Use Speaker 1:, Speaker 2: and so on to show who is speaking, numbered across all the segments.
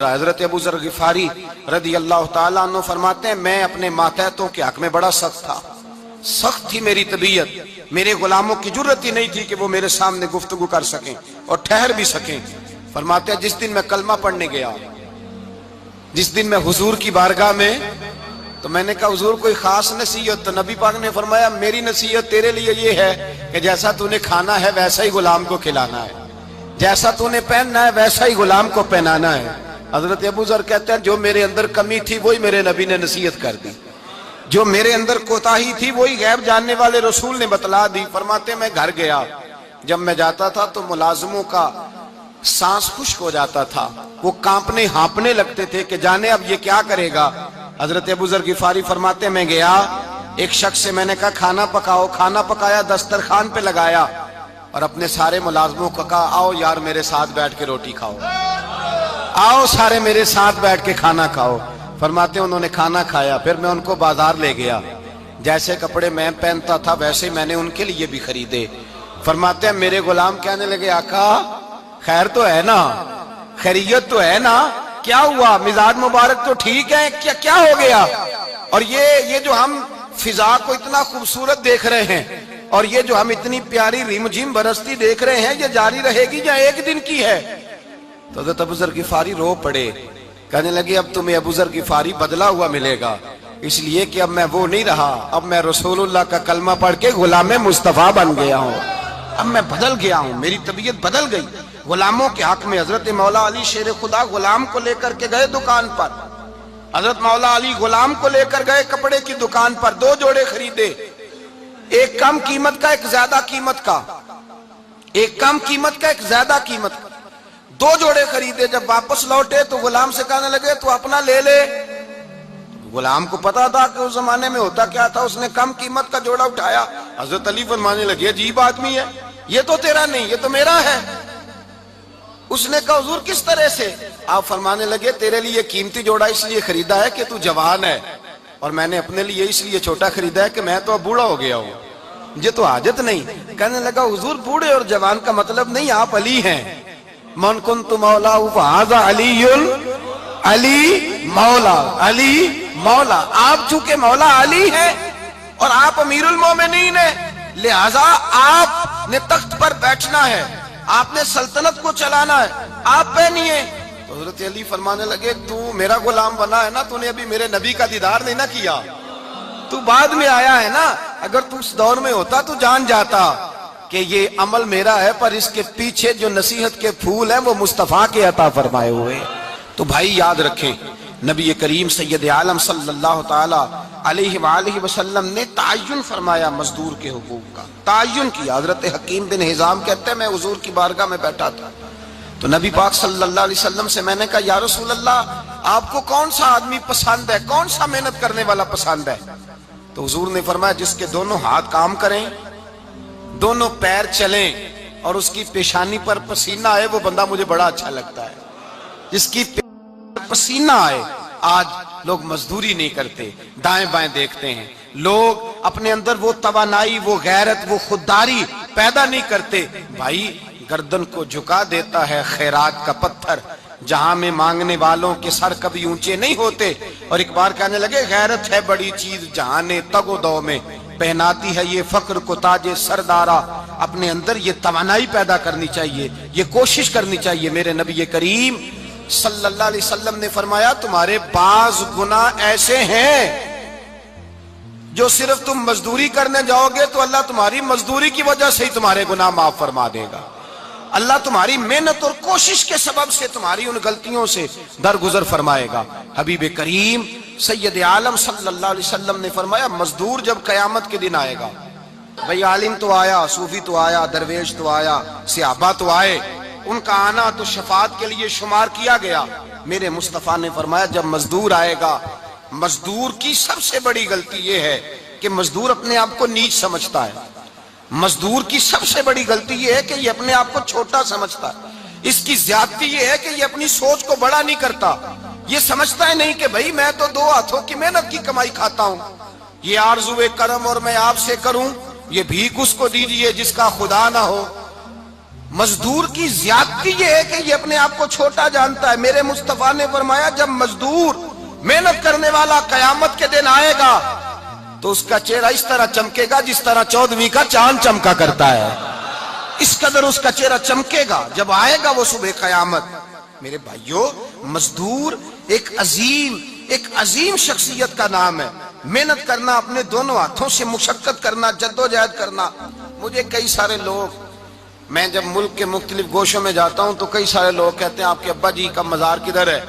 Speaker 1: لوٹا۔ حضرت ابو ذر غفاری رضی اللہ تعالیٰ عنہ فرماتے ہیں میں اپنے ماتحتوں کے حق میں بڑا سخت تھا، سخت تھی میری طبیعت، میرے غلاموں کی جرت ہی نہیں تھی کہ وہ میرے سامنے گفتگو کر سکیں اور ٹھہر بھی سکیں۔ فرماتے ہیں جس دن میں کلمہ پڑھنے گیا، جس دن میں حضور کی بارگاہ میں، تو میں نے کہا حضور کوئی خاص نصیحت؟ تو نبی پاک نے فرمایا میری نصیحت تیرے لیے یہ ہے کہ جیسا تو نے کھانا ہے ویسا ہی غلام کو کھلانا ہے، جیسا تو نے پہننا ہے ویسا ہی غلام کو پہنانا ہے۔ حضرت ابو ذر کہتے ہیں جو میرے اندر کمی تھی وہی میرے نبی نے نصیحت کر دی، جو میرے اندر کوتاہی تھی وہی غیب جاننے والے رسول نے بتلا دی۔ فرماتے ہیں میں گھر گیا، جب میں جاتا تھا تو ملازموں کا سانس خشک ہو جاتا تھا، وہ کانپنے ہانپنے لگتے تھے کہ جانے اب یہ کیا کرے گا۔ حضرت ابو ذر غفاری فرماتے ہیں میں گیا، ایک شخص سے میں نے کہا کھانا پکاؤ، کھانا پکایا، دسترخوان پہ لگایا اور اپنے سارے ملازموں کو کہا آؤ یار میرے ساتھ بیٹھ کے روٹی کھاؤ، آؤ سارے میرے ساتھ بیٹھ کے کھانا کھاؤ۔ فرماتے ہیں انہوں نے کھانا کھایا، پھر میں ان کو بازار لے گیا، جیسے کپڑے میں پہنتا تھا ویسے میں نے ان کے لیے بھی خریدے۔ فرماتے ہیں میرے غلام کہنے لگے آقا خیر تو ہے نا، خیریت تو ہے نا، کیا ہوا؟ مزاج مبارک تو ٹھیک ہے، کیا ہو گیا؟ اور یہ جو ہم فضا کو اتنا خوبصورت دیکھ رہے ہیں اور یہ جو ہم اتنی پیاری ریم جھیم برستی دیکھ رہے ہیں، یہ جاری رہے گی یا ایک دن کی ہے؟ تو حضرت ابو ذر غفاری رو پڑے، کہنے لگے اب تمہیں ابو ذر غفاری بدلا ہوا ملے گا، اس لیے کہ اب میں وہ نہیں رہا، اب میں رسول اللہ کا کلمہ پڑھ کے غلام مصطفیٰ بن گیا ہوں، اب میں بدل گیا ہوں، میری طبیعت بدل گئی۔ غلاموں کے حق میں حضرت مولا علی شیر خدا غلام کو لے کر کے گئے دکان پر، حضرت مولا علی غلام کو لے کر گئے کپڑے کی دکان پر، 2 جوڑے خریدے، ایک کم قیمت کا ایک زیادہ قیمت کا، ایک کم قیمت کا ایک زیادہ قیمت کا، 2 جوڑے خریدے۔ جب واپس لوٹے تو غلام سے کہنے لگے تو اپنا لے لے۔ غلام کو پتا تھا کہ اس زمانے میں ہوتا کیا تھا، اس نے کم قیمت کا جوڑا اٹھایا۔ حضرت علی فرمانے لگے عجیب آدمی ہے، یہ تو تیرا نہیں، یہ تو میرا ہے۔ اس نے کہا حضور کس طرح سے؟ آپ فرمانے لگے تیرے لیے قیمتی جوڑا اس لیے خریدا ہے کہ تو جوان ہے، اور میں نے اپنے لیے اس لیے چھوٹا خریدا ہے کہ میں تو اب بوڑھا ہو گیا ہوں، مجھے تو حاجت نہیں۔ کہنے لگا حضور بوڑھے اور جوان کا مطلب نہیں، آپ علی ہیں، من کنت مولا فہذا علی علی مولا، علی مولا، آپ چونکہ مولا علی ہیں اور آپ امیر المومنین ہیں، لہذا آپ نے تخت پر بیٹھنا ہے، آپ نے سلطنت کو چلانا ہے، آپ پہنیے۔ تو حضرت علی فرمانے لگے تو میرا غلام بنا ہے نا، تو نے ابھی میرے نبی کا دیدار نہیں نہ کیا، تو بعد میں آیا ہے نا، اگر تو اس دور میں ہوتا تو جان جاتا کہ یہ عمل میرا ہے، پر اس کے پیچھے جو نصیحت کے پھول ہیں وہ مصطفیٰ کے عطا فرمائے ہوئے۔ تو بھائی یاد رکھیں نبی کریم سید عالم صلی اللہ تعالی علیہ وآلہ وسلم نے تعین فرمایا مزدور کے حقوق کا، تعین کیا۔ حضرت حکیم بن حزام کہتے ہیں میں حضور کی بارگاہ میں بیٹھا تھا تو نبی پاک صلی اللہ علیہ وسلم سے میں نے کہا یا رسول اللہ آپ کو کون سا آدمی پسند ہے، کون سا محنت کرنے والا پسند ہے؟ تو حضور نے فرمایا جس کے دونوں ہاتھ کام کریں، دونوں پیر چلیں اور اس کی پیشانی پر پسینہ آئے، وہ بندہ مجھے بڑا اچھا لگتا ہے۔ جس کی پسینہ آئے، آج لوگ مزدوری نہیں کرتے، دائیں بائیں دیکھتے ہیں، لوگ اپنے اندر وہ توانائی، وہ غیرت، وہ خودداری پیدا نہیں کرتے۔ بھائی گردن کو جھکا دیتا ہے خیرات کا پتھر، جہاں میں مانگنے والوں کے سر کبھی اونچے نہیں ہوتے۔ اور ایک بار کہنے لگے غیرت ہے بڑی چیز جہاں تگ و دو میں پہناتی ہے یہ فقر کو تاج سردارا۔ اپنے اندر یہ توانائی پیدا کرنی چاہیے، یہ کوشش کرنی چاہیے۔ میرے نبی کریم صلی اللہ علیہ وسلم نے فرمایا تمہارے بعض گناہ ایسے ہیں جو صرف تم مزدوری کرنے جاؤ گے تو اللہ تمہاری مزدوری کی وجہ سے ہی تمہارے گناہ معاف فرما دے گا، اللہ تمہاری محنت اور کوشش کے سبب سے تمہاری ان غلطیوں سے درگزر فرمائے گا۔ حبیب کریم سید عالم صلی اللہ علیہ وسلم نے فرمایا مزدور جب قیامت کے دن آئے گا، بھئی عالم تو آیا، صوفی تو آیا، درویش تو آیا، صحابہ تو آئے، ان کا آنا تو شفاعت کے لیے شمار کیا گیا۔ میرے مصطفیٰ نے فرمایا جب مزدور آئے گا، مزدور کی سب سے بڑی غلطی یہ ہے کہ مزدور اپنے آپ کو نیچ سمجھتا ہے، مزدور کی سب سے بڑی غلطی یہ ہے کہ یہ اپنے آپ کو چھوٹا سمجھتا ہے، اس کی زیادتی یہ ہے کہ یہ اپنی سوچ کو بڑا نہیں کرتا، یہ سمجھتا ہے نہیں کہ بھئی میں تو 2 ہاتھوں کی محنت کی کمائی کھاتا ہوں، یہ آرزوئے کرم اور میں آپ سے کروں، یہ بھیک اس کو دیجئے جس کا خدا نہ ہو۔ مزدور کی زیادتی یہ ہے کہ یہ اپنے آپ کو چھوٹا جانتا ہے. میرے مصطفیٰ نے فرمایا جب مزدور محنت کرنے والا قیامت کے دن آئے گا تو اس کا چہرہ اس طرح چمکے گا جس طرح 14ویں کا چاند چمکا کرتا ہے. اس قدر اس کا چہرہ چمکے گا جب آئے گا وہ صبح قیامت. میرے بھائیوں مزدور ایک عظیم شخصیت کا نام ہے. محنت کرنا, اپنے دونوں ہاتھوں سے مشقت کرنا, جدوجہد کرنا. مجھے کئی سارے لوگ, میں جب ملک کے مختلف گوشوں میں جاتا ہوں تو کئی سارے لوگ کہتے ہیں آپ کے ابا جی کا مزار کدھر ہے,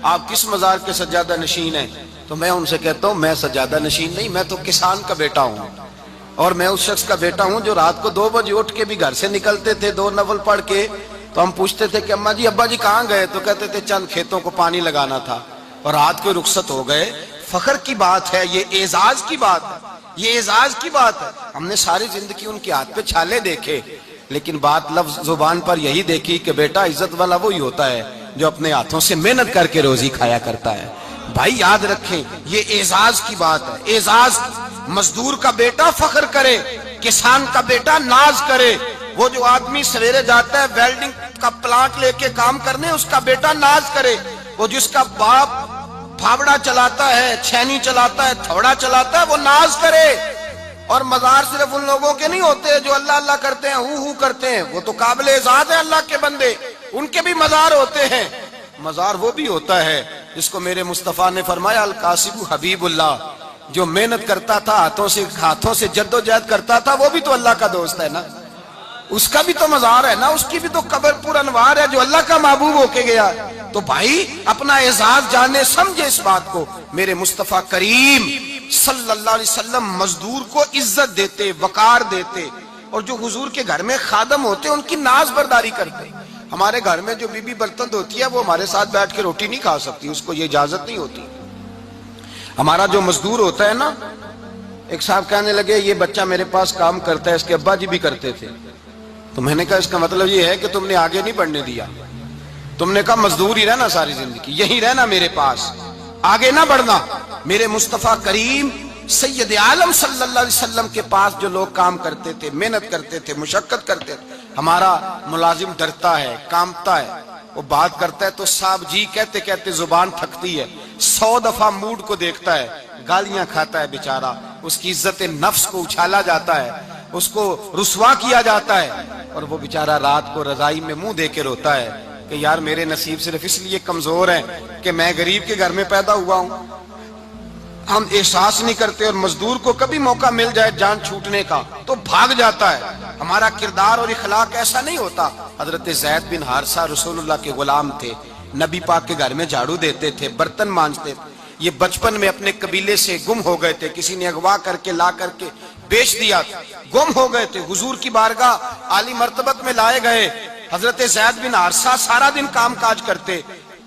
Speaker 1: آپ کس مزار کے سجادہ نشین ہیں؟ تو میں ان سے کہتا ہوں میں سجادہ نشین نہیں, میں تو کسان کا بیٹا ہوں. اور میں اس شخص کا بیٹا ہوں جو رات کو 2 بجے اٹھ کے بھی گھر سے نکلتے تھے 2 نفل پڑھ کے. تو ہم پوچھتے تھے کہ اماں جی ابا جی کہاں گئے؟ تو کہتے تھے چند کھیتوں کو پانی لگانا تھا اور رات کو رخصت ہو گئے. فخر کی بات ہے, یہ اعزاز کی بات ہے, یہ اعزاز کی بات ہے. ہم نے ساری زندگی ان کے ہاتھ پہ چھالے دیکھے لیکن بات لفظ زبان پر یہی دیکھی کہ بیٹا عزت والا وہی ہوتا ہے جو اپنے ہاتھوں سے محنت کر کے روزی کھایا کرتا ہے. بھائی یاد رکھیں یہ اعزاز کی بات ہے. اعزاز, مزدور کا بیٹا فخر کرے, کسان کا بیٹا ناز کرے. وہ جو آدمی سویرے جاتا ہے ویلڈنگ کا پلانٹ لے کے کام کرنے, اس کا بیٹا ناز کرے. وہ جس کا باپ پھاوڑا چلاتا ہے, چھینی چلاتا ہے, تھوڑا چلاتا ہے, وہ ناز کرے. اور مزار صرف ان لوگوں کے نہیں ہوتے جو اللہ اللہ کرتے ہیں, ہو کرتے ہیں, وہ تو قابل اعزاز ہیں اللہ کے بندے, ان کے بھی مزار ہوتے ہیں. مزار وہ بھی ہوتا ہے جس کو میرے مصطفیٰ نے فرمایا القاسب حبیب اللہ, جو محنت کرتا تھا ہاتھوں سے جدوجہد کرتا تھا, وہ بھی تو اللہ کا دوست ہے نا, اس کا بھی تو مزار ہے نا, اس کی بھی تو قبر پر انوار ہے جو اللہ کا محبوب ہو کے گیا. تو بھائی اپنا اعزاز جانے سمجھے اس بات کو. میرے مصطفیٰ کریم صلی اللہ علیہ وسلم مزدور کو عزت دیتے, وقار دیتے, اور جو حضور کے گھر میں خادم ہوتے ان کی ناز برداری کرتے. ہمارے گھر میں جو بی بی برتن دھوتی ہے وہ ہمارے ساتھ بیٹھ کے روٹی نہیں کھا سکتی, اس کو یہ اجازت نہیں ہوتی. ہمارا جو مزدور ہوتا ہے نا, ایک صاحب کہنے لگے یہ بچہ میرے پاس کام کرتا ہے, اس کے ابا جی بھی کرتے تھے. تو میں نے کہا اس کا مطلب یہ ہے کہ تم نے آگے نہیں بڑھنے دیا, تم نے کہا مزدور ہی رہنا ساری زندگی, یہی رہنا میرے پاس, آگے نہ بڑھنا. میرے مصطفیٰ کریم سید عالم صلی اللہ علیہ وسلم کے پاس جو لوگ کام کرتے تھے, محنت کرتے تھے, مشقت کرتے تھے. ہمارا ملازم ڈرتا ہے, کانپتا ہے, وہ بات کرتا ہے تو صاحب جی کہتے کہتے زبان تھکتی ہے, 100 دفعہ موڈ کو دیکھتا ہے, گالیاں کھاتا ہے بیچارہ, اس کی عزت نفس کو اچھالا جاتا ہے, اس کو رسوا کیا جاتا ہے, اور وہ بیچارہ رات کو رضائی میں منہ دے کے روتا ہے کہ یار میرے نصیب صرف اس لیے کمزور ہیں کہ میں غریب کے گھر میں پیدا ہوا ہوں. ہم احساس نہیں کرتے, اور مزدور کو کبھی موقع مل جائے جان چھوٹنے کا تو بھاگ جاتا ہے. ہمارا کردار اور اخلاق ایسا نہیں ہوتا. حضرت زید بن حارثہ رسول اللہ کے غلام تھے, نبی پاک کے گھر میں جھاڑو دیتے تھے, برتن مانجتے تھے. یہ بچپن میں اپنے قبیلے سے گم ہو گئے تھے, کسی نے اغوا کر کے لا کر کے بیچ دیا, گم ہو گئے تھے. حضور کی بارگاہ عالی مرتبت میں لائے گئے. حضرت زید بن حارثہ سارا دن کام کاج کرتے.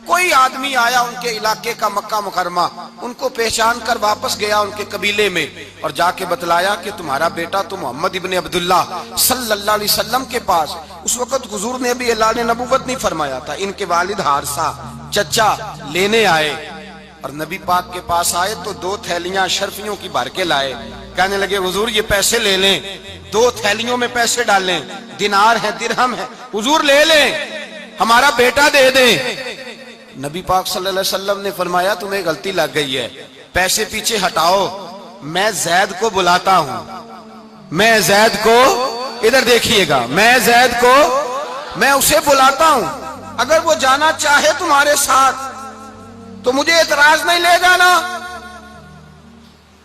Speaker 1: کوئی آدمی آیا ان کے علاقے کا, مکہ مکرمہ, ان کو پہچان کر واپس گیا ان کے قبیلے میں اور جا کے بتلایا کہ تمہارا بیٹا تو محمد ابن عبداللہ صلی اللہ علیہ وسلم کے پاس. اس وقت حضور نے بھی اعلان نبوت نہیں فرمایا تھا. ان کے والد حارثہ چچا لینے آئے اور نبی پاک کے پاس آئے تو 2 تھیلیاں شرفیوں کی بھر کے لائے. کہنے لگے حضور یہ پیسے لے لیں, 2 تھیلیوں میں پیسے ڈالیں, دینار ہے درہم ہے, حضور لے لیں, ہمارا بیٹا دے دیں. نبی پاک صلی اللہ علیہ وسلم نے فرمایا تمہیں غلطی لگ گئی ہے, پیسے پیچھے ہٹاؤ, میں زید کو بلاتا ہوں, میں زید کو, ادھر دیکھیے گا, میں زید کو, میں اسے بلاتا ہوں, اگر وہ جانا چاہے تمہارے ساتھ تو مجھے اعتراض نہیں لے جانا.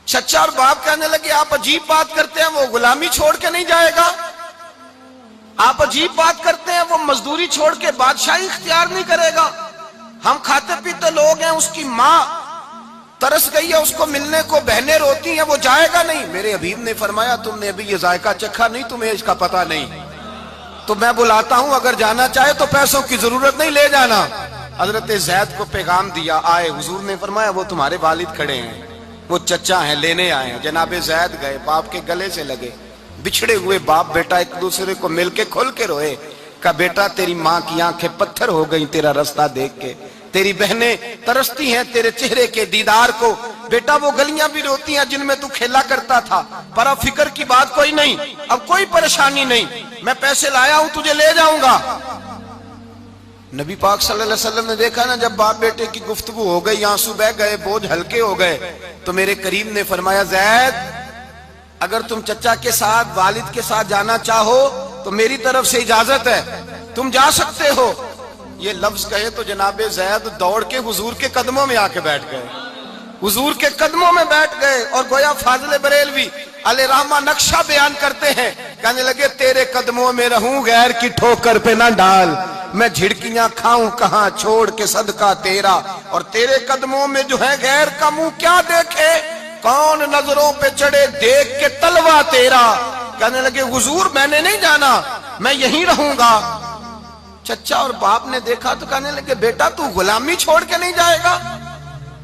Speaker 1: چچا اور باپ کہنے لگے آپ عجیب بات کرتے ہیں, وہ غلامی چھوڑ کے نہیں جائے گا. آپ عجیب بات کرتے ہیں, وہ مزدوری چھوڑ کے بادشاہی اختیار نہیں کرے گا. ہم کھاتے پیتے لوگ ہیں, اس کی ماں ترس گئی ہے اس کو ملنے کو, بہنیں روتی ہیں, وہ جائے گا نہیں. میرے حبیب نے فرمایا تم نے ابھی یہ ذائقہ چکھا نہیں, تمہیں اس کا پتہ نہیں, تو میں بلاتا ہوں, اگر جانا چاہے تو پیسوں کی ضرورت نہیں, لے جانا. حضرت زید کو پیغام دیا, آئے. حضور نے فرمایا وہ تمہارے والد کھڑے ہیں, وہ چچا ہیں, لینے آئے ہیں. جناب زید گئے, باپ کے گلے سے لگے, بچھڑے ہوئے باپ بیٹا ایک دوسرے کو مل کے کھل کے روئے. کہا بیٹا تیری ماں کی آنکھیں پتھر ہو گئی تیرا رستہ دیکھ کے, تیری بہنیں ترستی ہیں تیرے چہرے کے دیدار کو, بیٹا وہ گلیاں بھی روتی ہیں جن میں تو کھیلا کرتا تھا، پر اب فکر کی بات کوئی نہیں، اب کوئی پریشانی نہیں، میں پیسے لایا ہوں تجھے لے جاؤں گا۔ نبی پاک صلی اللہ علیہ وسلم نے دیکھا نا جب باپ بیٹے کی گفتگو ہو گئی، آنسو بہ گئے، بوجھ ہلکے ہو گئے، تو میرے کریم نے فرمایا زید اگر تم چچا کے ساتھ والد کے ساتھ جانا چاہو تو میری طرف سے اجازت ہے، تم جا سکتے ہو۔ یہ لفظ کہے تو جناب زید دوڑ کے حضور کے قدموں میں آ کے بیٹھ گئے، حضور کے قدموں میں بیٹھ گئے، اور گویا فاضل بریلوی علیہ رحمہ نقشہ بیان کرتے ہیں، کہنے لگے تیرے قدموں میں رہوں غیر کی ٹھوکر پہ نہ ڈال، میں جھڑکیاں کھاؤں کہاں چھوڑ کے صدقہ تیرا، اور تیرے قدموں میں جو ہے غیر کا منہ کیا دیکھے، کون نظروں پہ چڑھے دیکھ کے تلوا تیرا۔ کہنے لگے حضور میں نے نہیں جانا، میں یہیں رہوں گا۔ چچا اور باپ نے دیکھا تو کہنے لگے بیٹا تو غلامی چھوڑ کے نہیں جائے گا،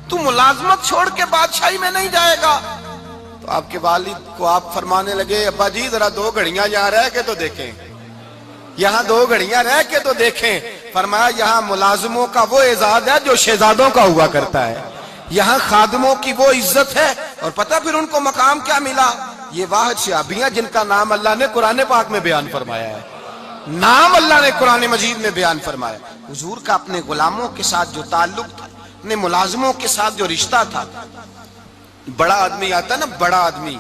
Speaker 1: تو ملازمت چھوڑ کے بادشاہی میں نہیں جائے گا۔ تو آپ کے والد کو آپ فرمانے لگے ابا جی ذرا 2 گھڑیاں یہاں رہ کے تو دیکھیں، یہاں 2 گھڑیاں رہ کے تو دیکھیں۔ فرمایا یہاں ملازموں کا وہ اعزاز ہے جو شہزادوں کا ہوا کرتا ہے، یہاں خادموں کی وہ عزت ہے، اور پتہ پھر ان کو مقام کیا ملا، یہ واحد شعبیاں جن کا نام اللہ نے قرآن پاک میں بیان فرمایا ہے، نام اللہ نے قرآن مجید میں بیان فرمایا۔ حضور کا اپنے غلاموں کے ساتھ جو تعلق تھا، اپنے ملازموں کے ساتھ جو رشتہ تھا، بڑا آدمی آتا ہے نا، بڑا آدمی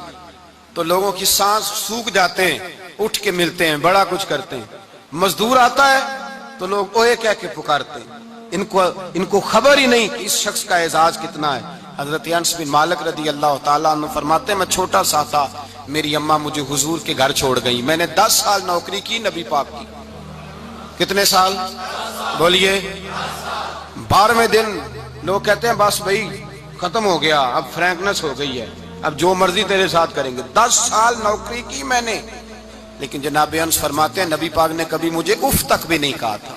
Speaker 1: تو لوگوں کی سانس سوکھ جاتے ہیں، اٹھ کے ملتے ہیں، بڑا کچھ کرتے ہیں۔ مزدور آتا ہے تو لوگ اوئے کہہ کے پکارتے ہیں، ان کو خبر ہی نہیں کہ اس شخص کا اعزاز کتنا ہے۔ حضرت انس بن مالک رضی اللہ تعالیٰ عنہ فرماتے ہیں میں چھوٹا سا تھا، میری اماں مجھے حضور کے گھر چھوڑ گئی، میں نے 10 سال نوکری کی نبی پاک کی۔ کتنے سال بولیے؟ 12ویں دن لوگ کہتے ہیں بس بھائی ختم ہو گیا، اب فرینکنس ہو گئی ہے، اب جو مرضی تیرے ساتھ کریں گے۔ 10 سال نوکری کی میں نے، لیکن جناب انس فرماتے ہیں نبی پاک نے کبھی مجھے اف تک بھی نہیں کہا تھا،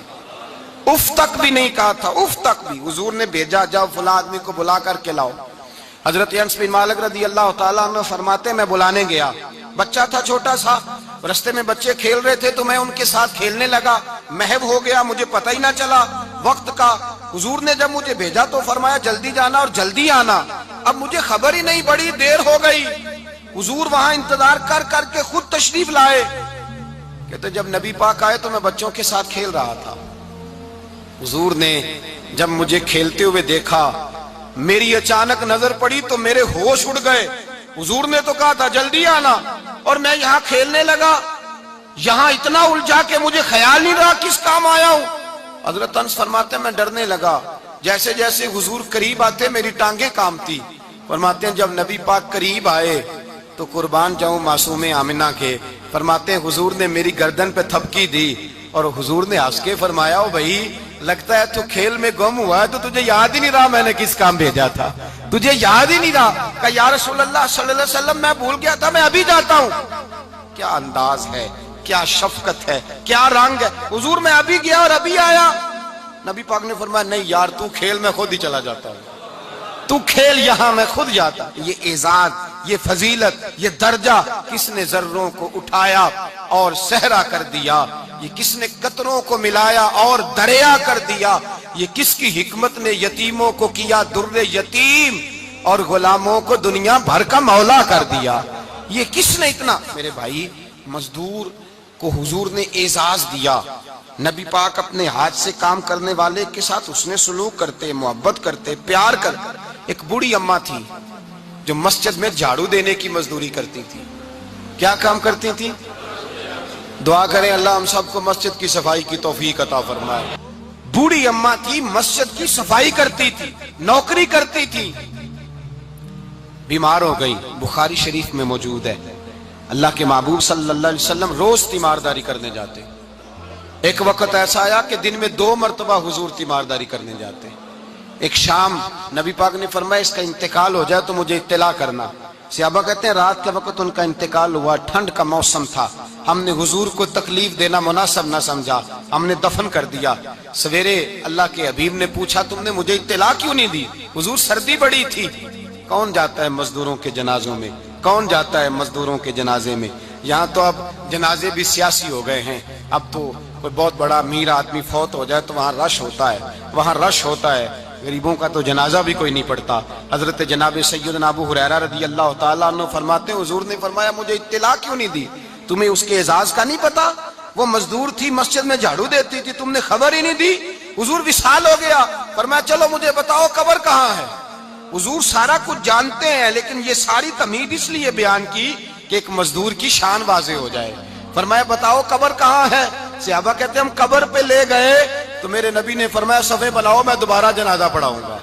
Speaker 1: اف تک بھی نہیں کہا تھا، اف تک بھی۔ حضور نے بھیجا جاؤ فلاں آدمی کو بلا کر کے لاؤ۔ حضرت انس بن مالک رضی اللہ تعالیٰ عنہ فرماتے ہیں میں بلانے گیا، بچہ تھا چھوٹا سا، رستے میں بچے کھیل رہے تھے تو میں ان کے ساتھ کھیلنے لگا، محو ہو گیا، مجھے پتہ ہی نہ چلا وقت کا۔ حضور نے جب مجھے بھیجا تو فرمایا جلدی جانا اور جلدی آنا، اب مجھے خبر ہی نہیں، بڑی دیر ہو گئی۔ حضور وہاں انتظار کر کر کے خود تشریف لائے، کہتے جب نبی پاک آئے تو میں بچوں کے ساتھ کھیل رہا تھا، حضور نے جب مجھے کھیلتے ہوئے دیکھا، میری اچانک نظر پڑی تو میرے ہوش اڑ گئے۔ حضور نے تو کہا تھا جلدی آنا، اور میں یہاں کھیلنے لگا، یہاں اتنا الجھا کہ مجھے خیال نہیں رہا کس کام آیا ہوں۔ حضرت انس فرماتے ہیں میں ڈرنے لگا، جیسے جیسے حضور قریب آتے میری ٹانگیں کانپتی۔ فرماتے ہیں جب نبی پاک قریب آئے تو قربان جاؤں معصوم آمنہ کے، فرماتے ہیں حضور نے میری گردن پہ تھپکی دی، اور حضور نے ہنس کے فرمایا او بھائی لگتا ہے تو کھیل میں گم ہوا ہے، تو تجھے یاد ہی نہیں رہا میں نے کس کام بھیجا تھا، تجھے یاد ہی نہیں رہا۔ کہ یا رسول اللہ صلی اللہ علیہ وسلم میں بھول گیا تھا، میں ابھی جاتا ہوں۔ کیا انداز ہے، کیا شفقت ہے، کیا رنگ ہے۔ حضور میں ابھی گیا اور ابھی آیا۔ نبی پاک نے فرمایا نہیں یار تو کھیل میں خود ہی چلا جاتا ہے، تو کھیل یہاں میں خود جاتا۔ یہ اعزاز، یہ فضیلت، یہ درجہ کس نے ذروں کو اٹھایا اور صحرا کر دیا، یہ کس نے قطروں کو ملایا اور دریا کر دیا، یہ کس کی حکمت نے یتیموں کو کیا در یتیم اور غلاموں کو دنیا بھر کا مولا کر دیا، یہ کس نے اتنا۔ میرے بھائی مزدور کو حضور نے اعزاز دیا، نبی پاک اپنے ہاتھ سے کام کرنے والے کے ساتھ اس نے سلوک کرتے، محبت کرتے، پیار کرتے۔ ایک بوڑھی اماں تھی جو مسجد میں جھاڑو دینے کی مزدوری کرتی تھی۔ کیا کام کرتی تھی؟ دعا کریں اللہ ہم سب کو مسجد کی صفائی کی توفیق عطا فرمائے۔ بوڑھی اماں تھی، مسجد کی صفائی کرتی تھی، نوکری کرتی تھی، بیمار ہو گئی، بخاری شریف میں موجود ہے۔ اللہ کے محبوب صلی اللہ علیہ وسلم روز تیمارداری کرنے جاتے، ایک وقت ایسا آیا کہ دن میں 2 مرتبہ حضور تیمارداری کرنے جاتے۔ ایک شام نبی پاک نے فرمایا اس کا انتقال ہو جائے تو مجھے اطلاع کرنا۔ صحابہ کہتے ہیں رات کے وقت ان کا انتقال ہوا، ٹھنڈ کا موسم تھا، ہم نے حضور کو تکلیف دینا مناسب نہ سمجھا، ہم نے دفن کر دیا۔ سویرے اللہ کے حبیب نے پوچھا تم نے مجھے اطلاع کیوں نہیں دی؟ حضور سردی بڑی تھی۔ کون جاتا ہے مزدوروں کے جنازوں میں؟ کون جاتا ہے مزدوروں کے جنازے میں؟ یہاں تو اب جنازے بھی سیاسی ہو گئے ہیں، اب تو کوئی بہت بڑا امیر آدمی فوت ہو جائے تو وہاں رش ہوتا ہے، وہاں رش ہوتا ہے۔ غریبوں کا تو جنازہ بھی کوئی نہیں پڑھتا۔ حضرت جناب سیدنا ابو ہریرہ رضی اللہ تعالیٰ عنہ فرماتے ہیں حضور نے فرمایا مجھے اطلاع کیوں نہیں دی؟ تمہیں اس کے اعزاز کا نہیں پتا؟ وہ مزدور تھی، مسجد میں جھاڑو دیتی تھی، تم نے خبر ہی نہیں دی؟ حضور وصال ہو گیا، فرمایا چلو مجھے بتاؤ قبر کہاں ہے؟ حضور سارا کچھ جانتے ہیں، لیکن یہ ساری تمہید اس لیے بیان کی کہ ایک مزدور کی شان واضح ہو جائے۔ فرمایا بتاؤ قبر کہاں ہے؟ صحابہ کہتے ہیں ہم قبر پہ لے گئے تو میرے نبی نے فرمایا صفے بناؤ میں دوبارہ جنازہ پڑھاؤں گا۔